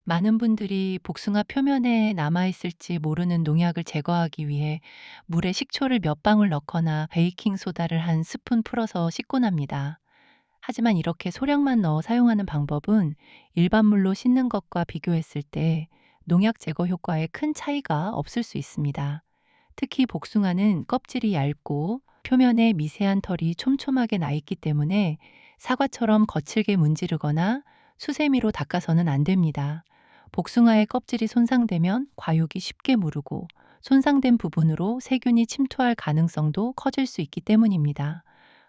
많은 분들이 복숭아 표면에 남아있을지 모르는 농약을 제거하기 위해 물에 식초를 몇 방울 넣거나 베이킹 소다를 한 스푼 풀어서 씻곤 합니다. 하지만 이렇게 소량만 넣어 사용하는 방법은 일반 물로 씻는 것과 비교했을 때 농약 제거 효과에 큰 차이가 없을 수 있습니다. 특히 복숭아는 껍질이 얇고 표면에 미세한 털이 촘촘하게 나 있기 때문에 사과처럼 거칠게 문지르거나 수세미로 닦아서는 안 됩니다. 복숭아의 껍질이 손상되면 과육이 쉽게 무르고 손상된 부분으로 세균이 침투할 가능성도 커질 수 있기 때문입니다.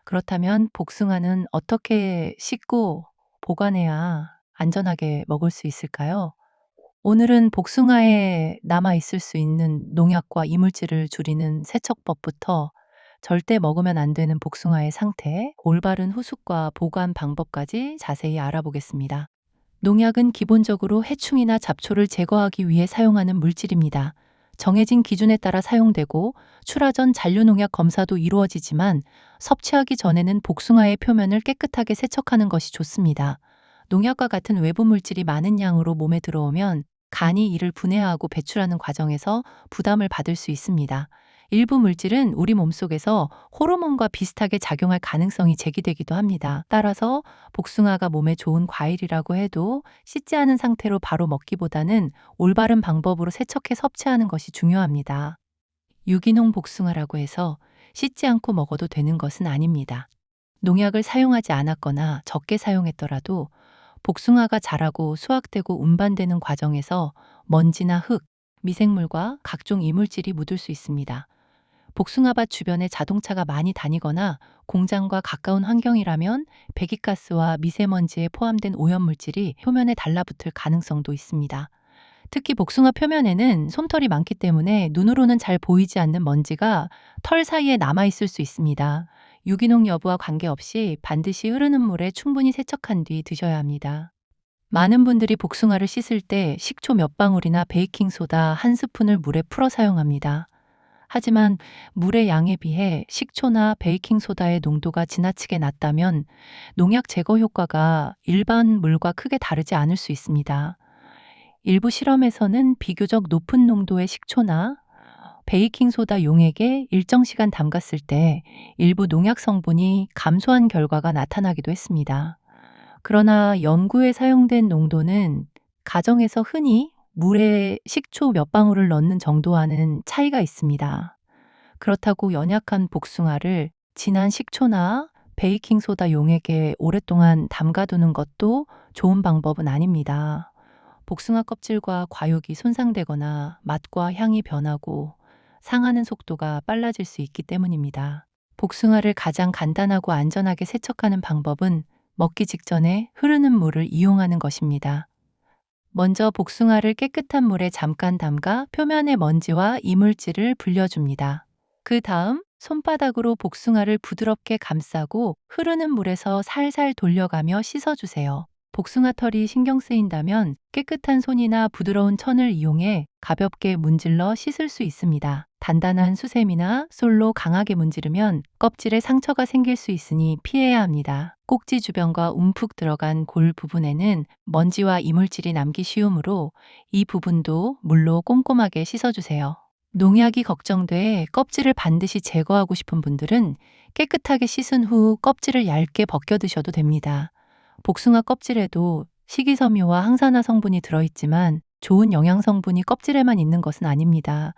그렇다면 복숭아는 어떻게 씻고 보관해야 안전하게 먹을 수 있을까요? 오늘은 복숭아에 남아 있을 수 있는 농약과 이물질을 줄이는 세척법부터 절대 먹으면 안 되는 복숭아의 상태, 올바른 후숙과 보관 방법까지 자세히 알아보겠습니다. 농약은 기본적으로 해충이나 잡초를 제거하기 위해 사용하는 물질입니다. 정해진 기준에 따라 사용되고 출하 전 잔류농약 검사도 이루어지지만 섭취하기 전에는 복숭아의 표면을 깨끗하게 세척하는 것이 좋습니다. 농약과 같은 외부 물질이 많은 양으로 몸에 들어오면 간이 이를 분해하고 배출하는 과정에서 부담을 받을 수 있습니다. 일부 물질은 우리 몸속에서 호르몬과 비슷하게 작용할 가능성이 제기되기도 합니다. 따라서 복숭아가 몸에 좋은 과일이라고 해도 씻지 않은 상태로 바로 먹기보다는 올바른 방법으로 세척해 섭취하는 것이 중요합니다. 유기농 복숭아라고 해서 씻지 않고 먹어도 되는 것은 아닙니다. 농약을 사용하지 않았거나 적게 사용했더라도 복숭아가 자라고 수확되고 운반되는 과정에서 먼지나 흙, 미생물과 각종 이물질이 묻을 수 있습니다. 복숭아밭 주변에 자동차가 많이 다니거나 공장과 가까운 환경이라면 배기가스와 미세먼지에 포함된 오염물질이 표면에 달라붙을 가능성도 있습니다. 특히 복숭아 표면에는 솜털이 많기 때문에 눈으로는 잘 보이지 않는 먼지가 털 사이에 남아있을 수 있습니다. 유기농 여부와 관계없이 반드시 흐르는 물에 충분히 세척한 뒤 드셔야 합니다. 많은 분들이 복숭아를 씻을 때 식초 몇 방울이나 베이킹소다 한 스푼을 물에 풀어 사용합니다. 하지만 물의 양에 비해 식초나 베이킹소다의 농도가 지나치게 낮다면 농약 제거 효과가 일반 물과 크게 다르지 않을 수 있습니다. 일부 실험에서는 비교적 높은 농도의 식초나 베이킹소다 용액에 일정 시간 담갔을 때 일부 농약 성분이 감소한 결과가 나타나기도 했습니다. 그러나 연구에 사용된 농도는 가정에서 흔히 물에 식초 몇 방울을 넣는 정도와는 차이가 있습니다. 그렇다고 연약한 복숭아를 진한 식초나 베이킹소다 용액에 오랫동안 담가두는 것도 좋은 방법은 아닙니다. 복숭아 껍질과 과육이 손상되거나 맛과 향이 변하고 상하는 속도가 빨라질 수 있기 때문입니다. 복숭아를 가장 간단하고 안전하게 세척하는 방법은 먹기 직전에 흐르는 물을 이용하는 것입니다. 먼저 복숭아를 깨끗한 물에 잠깐 담가 표면의 먼지와 이물질을 불려줍니다. 그 다음 손바닥으로 복숭아를 부드럽게 감싸고 흐르는 물에서 살살 돌려가며 씻어주세요. 복숭아 털이 신경 쓰인다면 깨끗한 손이나 부드러운 천을 이용해 가볍게 문질러 씻을 수 있습니다. 단단한 수세미나 솔로 강하게 문지르면 껍질에 상처가 생길 수 있으니 피해야 합니다. 꼭지 주변과 움푹 들어간 골 부분에는 먼지와 이물질이 남기 쉬우므로 이 부분도 물로 꼼꼼하게 씻어주세요. 농약이 걱정돼 껍질을 반드시 제거하고 싶은 분들은 깨끗하게 씻은 후 껍질을 얇게 벗겨 드셔도 됩니다. 복숭아 껍질에도 식이섬유와 항산화 성분이 들어있지만 좋은 영양 성분이 껍질에만 있는 것은 아닙니다.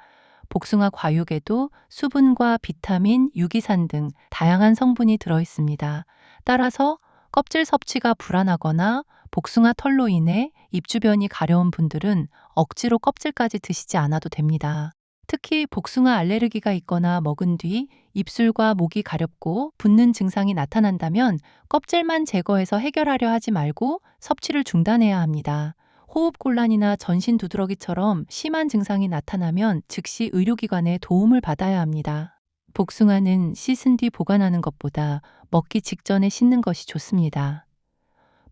복숭아 과육에도 수분과 비타민, 유기산 등 다양한 성분이 들어있습니다. 따라서 껍질 섭취가 불안하거나 복숭아 털로 인해 입 주변이 가려운 분들은 억지로 껍질까지 드시지 않아도 됩니다. 특히 복숭아 알레르기가 있거나 먹은 뒤 입술과 목이 가렵고 붓는 증상이 나타난다면 껍질만 제거해서 해결하려 하지 말고 섭취를 중단해야 합니다. 호흡곤란이나 전신 두드러기처럼 심한 증상이 나타나면 즉시 의료기관의 도움을 받아야 합니다. 복숭아는 씻은 뒤 보관하는 것보다 먹기 직전에 씻는 것이 좋습니다.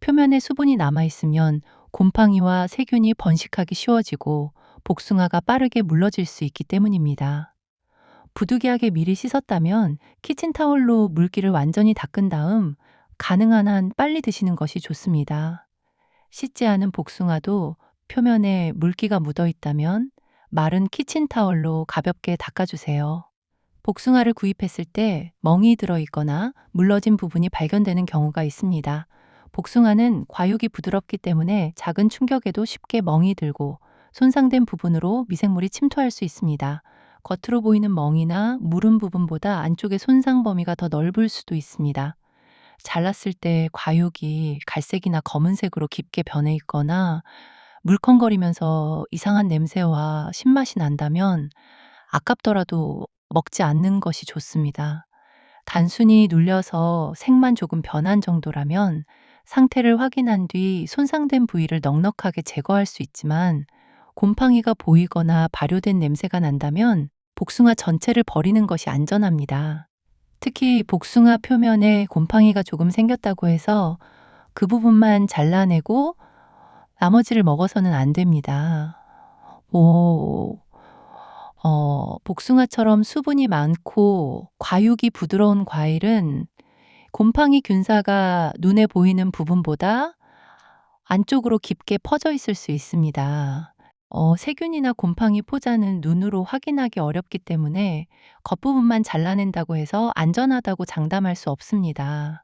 표면에 수분이 남아있으면 곰팡이와 세균이 번식하기 쉬워지고 복숭아가 빠르게 물러질 수 있기 때문입니다. 부득이하게 미리 씻었다면 키친타올로 물기를 완전히 닦은 다음 가능한 한 빨리 드시는 것이 좋습니다. 씻지 않은 복숭아도 표면에 물기가 묻어 있다면 마른 키친타월로 가볍게 닦아주세요. 복숭아를 구입했을 때 멍이 들어 있거나 물러진 부분이 발견되는 경우가 있습니다. 복숭아는 과육이 부드럽기 때문에 작은 충격에도 쉽게 멍이 들고 손상된 부분으로 미생물이 침투할 수 있습니다. 겉으로 보이는 멍이나 무른 부분보다 안쪽의 손상 범위가 더 넓을 수도 있습니다. 잘랐을 때 과육이 갈색이나 검은색으로 깊게 변해 있거나 물컹거리면서 이상한 냄새와 신맛이 난다면 아깝더라도 먹지 않는 것이 좋습니다. 단순히 눌려서 색만 조금 변한 정도라면 상태를 확인한 뒤 손상된 부위를 넉넉하게 제거할 수 있지만, 곰팡이가 보이거나 발효된 냄새가 난다면 복숭아 전체를 버리는 것이 안전합니다. 특히 복숭아 표면에 곰팡이가 조금 생겼다고 해서 그 부분만 잘라내고 나머지를 먹어서는 안 됩니다. 오. 복숭아처럼 수분이 많고 과육이 부드러운 과일은 곰팡이 균사가 눈에 보이는 부분보다 안쪽으로 깊게 퍼져 있을 수 있습니다. 세균이나 곰팡이 포자는 눈으로 확인하기 어렵기 때문에 겉부분만 잘라낸다고 해서 안전하다고 장담할 수 없습니다.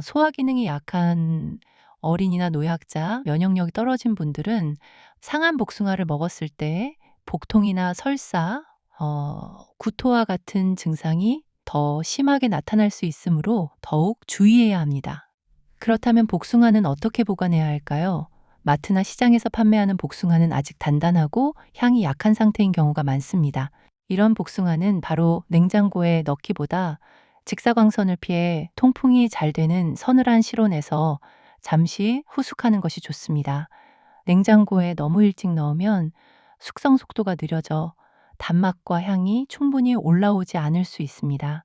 소화 기능이 약한 어린이나 노약자, 면역력이 떨어진 분들은 상한 복숭아를 먹었을 때 복통이나 설사, 구토와 같은 증상이 더 심하게 나타날 수 있으므로 더욱 주의해야 합니다. 그렇다면 복숭아는 어떻게 보관해야 할까요? 마트나 시장에서 판매하는 복숭아는 아직 단단하고 향이 약한 상태인 경우가 많습니다. 이런 복숭아는 바로 냉장고에 넣기보다 직사광선을 피해 통풍이 잘 되는 서늘한 실온에서 잠시 후숙하는 것이 좋습니다. 냉장고에 너무 일찍 넣으면 숙성 속도가 느려져 단맛과 향이 충분히 올라오지 않을 수 있습니다.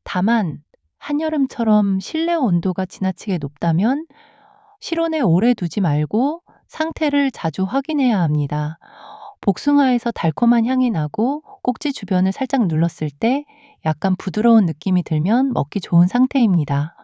다만 한여름처럼 실내 온도가 지나치게 높다면 실온에 오래 두지 말고 상태를 자주 확인해야 합니다. 복숭아에서 달콤한 향이 나고 꼭지 주변을 살짝 눌렀을 때 약간 부드러운 느낌이 들면 먹기 좋은 상태입니다.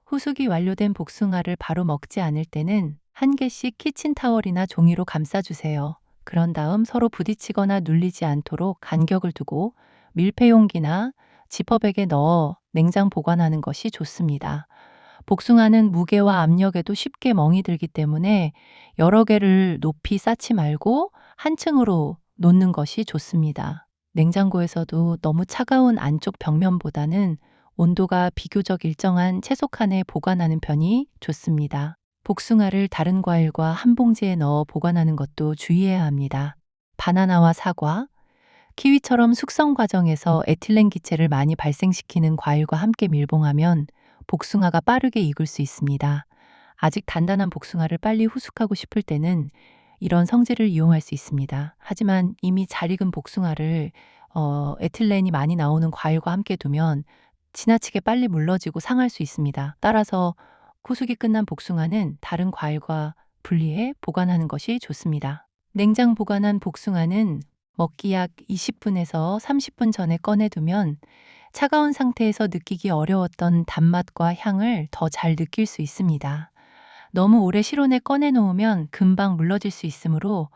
후숙이 완료된 복숭아를 바로 먹지 않을 때는 한 개씩 키친타월이나 종이로 감싸주세요. 그런 다음 서로 부딪히거나 눌리지 않도록 간격을 두고 밀폐용기나 지퍼백에 넣어 냉장 보관하는 것이 좋습니다. 복숭아는 무게와 압력에도 쉽게 멍이 들기 때문에 여러 개를 높이 쌓지 말고 한 층으로 놓는 것이 좋습니다. 냉장고에서도 너무 차가운 안쪽 벽면보다는 온도가 비교적 일정한 채소칸에 보관하는 편이 좋습니다. 복숭아를 다른 과일과 한 봉지에 넣어 보관하는 것도 주의해야 합니다. 바나나와 사과, 키위처럼 숙성 과정에서 에틸렌 기체를 많이 발생시키는 과일과 함께 밀봉하면 복숭아가 빠르게 익을 수 있습니다. 아직 단단한 복숭아를 빨리 후숙하고 싶을 때는 이런 성질을 이용할 수 있습니다. 하지만 이미 잘 익은 복숭아를 에틸렌이 많이 나오는 과일과 함께 두면 지나치게 빨리 물러지고 상할 수 있습니다. 따라서 후숙이 끝난 복숭아는 다른 과일과 분리해 보관하는 것이 좋습니다. 냉장 보관한 복숭아는 먹기 약 20분에서 30분 전에 꺼내두면 차가운 상태에서 느끼기 어려웠던 단맛과 향을 더 잘 느낄 수 있습니다. 너무 오래 실온에 꺼내놓으면 금방 물러질 수 있으므로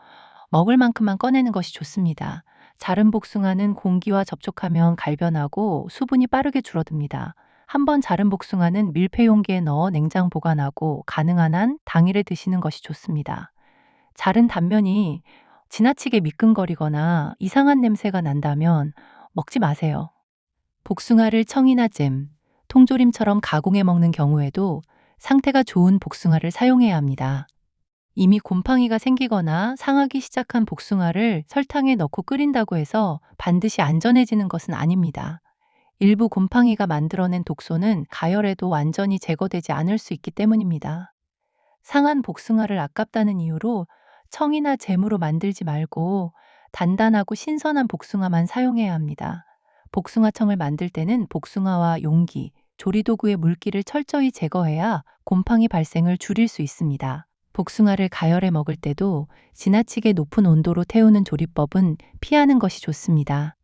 먹을 만큼만 꺼내는 것이 좋습니다. 자른 복숭아는 공기와 접촉하면 갈변하고 수분이 빠르게 줄어듭니다. 한번 자른 복숭아는 밀폐 용기에 넣어 냉장 보관하고 가능한 한 당일에 드시는 것이 좋습니다. 자른 단면이 지나치게 미끈거리거나 이상한 냄새가 난다면 먹지 마세요. 복숭아를 청이나 잼, 통조림처럼 가공해 먹는 경우에도 상태가 좋은 복숭아를 사용해야 합니다. 이미 곰팡이가 생기거나 상하기 시작한 복숭아를 설탕에 넣고 끓인다고 해서 반드시 안전해지는 것은 아닙니다. 일부 곰팡이가 만들어낸 독소는 가열해도 완전히 제거되지 않을 수 있기 때문입니다. 상한 복숭아를 아깝다는 이유로 청이나 잼으로 만들지 말고 단단하고 신선한 복숭아만 사용해야 합니다. 복숭아청을 만들 때는 복숭아와 용기, 조리도구의 물기를 철저히 제거해야 곰팡이 발생을 줄일 수 있습니다. 복숭아를 가열해 먹을 때도 지나치게 높은 온도로 태우는 조리법은 피하는 것이 좋습니다.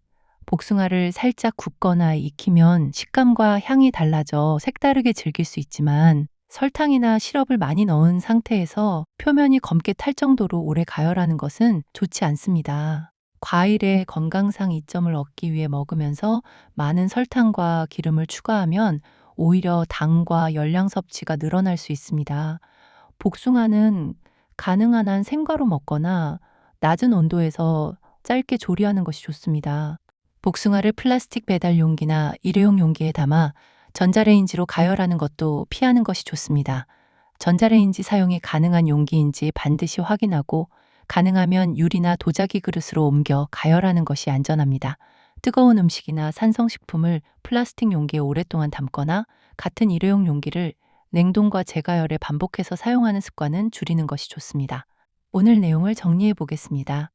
복숭아를 살짝 굽거나 익히면 식감과 향이 달라져 색다르게 즐길 수 있지만 설탕이나 시럽을 많이 넣은 상태에서 표면이 검게 탈 정도로 오래 가열하는 것은 좋지 않습니다. 과일의 건강상 이점을 얻기 위해 먹으면서 많은 설탕과 기름을 추가하면 오히려 당과 열량 섭취가 늘어날 수 있습니다. 복숭아는 가능한 한 생과로 먹거나 낮은 온도에서 짧게 조리하는 것이 좋습니다. 복숭아를 플라스틱 배달 용기나 일회용 용기에 담아 전자레인지로 가열하는 것도 피하는 것이 좋습니다. 전자레인지 사용이 가능한 용기인지 반드시 확인하고 가능하면 유리나 도자기 그릇으로 옮겨 가열하는 것이 안전합니다. 뜨거운 음식이나 산성식품을 플라스틱 용기에 오랫동안 담거나 같은 일회용 용기를 냉동과 재가열에 반복해서 사용하는 습관은 줄이는 것이 좋습니다. 오늘 내용을 정리해 보겠습니다.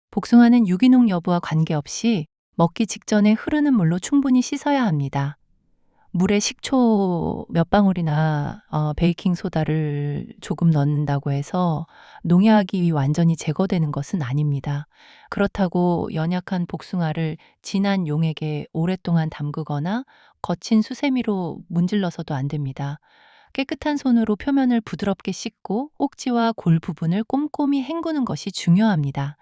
복숭아는 유기농 여부와 관계없이 먹기 직전에 흐르는 물로 충분히 씻어야 합니다. 물에 식초 몇 방울이나 베이킹 소다를 조금 넣는다고 해서 농약이 완전히 제거되는 것은 아닙니다. 그렇다고 연약한 복숭아를 진한 용액에 오랫동안 담그거나 거친 수세미로 문질러서도 안 됩니다. 깨끗한 손으로 표면을 부드럽게 씻고 꼭지와 골 부분을 꼼꼼히 헹구는 것이 중요합니다.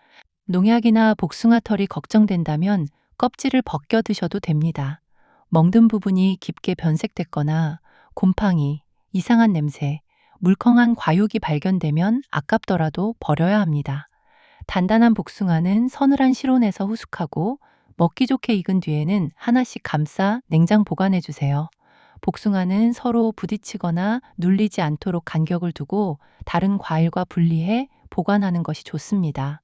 농약이나 복숭아 털이 걱정된다면 껍질을 벗겨 드셔도 됩니다. 먹는 부분이 깊게 변색됐거나 곰팡이, 이상한 냄새, 물컹한 과육이 발견되면 아깝더라도 버려야 합니다. 단단한 복숭아는 서늘한 실온에서 후숙하고 먹기 좋게 익은 뒤에는 하나씩 감싸 냉장 보관해 주세요. 복숭아는 서로 부딪히거나 눌리지 않도록 간격을 두고 다른 과일과 분리해 보관하는 것이 좋습니다.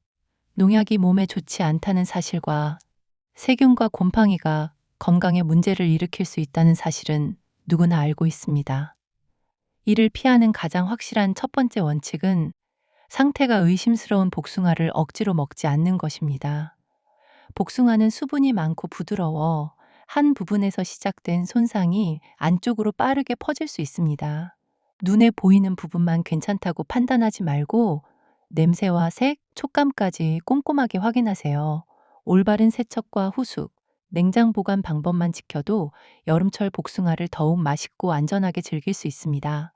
농약이 몸에 좋지 않다는 사실과 세균과 곰팡이가 건강에 문제를 일으킬 수 있다는 사실은 누구나 알고 있습니다. 이를 피하는 가장 확실한 첫 번째 원칙은 상태가 의심스러운 복숭아를 억지로 먹지 않는 것입니다. 복숭아는 수분이 많고 부드러워 한 부분에서 시작된 손상이 안쪽으로 빠르게 퍼질 수 있습니다. 눈에 보이는 부분만 괜찮다고 판단하지 말고 냄새와 색, 촉감까지 꼼꼼하게 확인하세요. 올바른 세척과 후숙, 냉장 보관 방법만 지켜도 여름철 복숭아를 더욱 맛있고 안전하게 즐길 수 있습니다.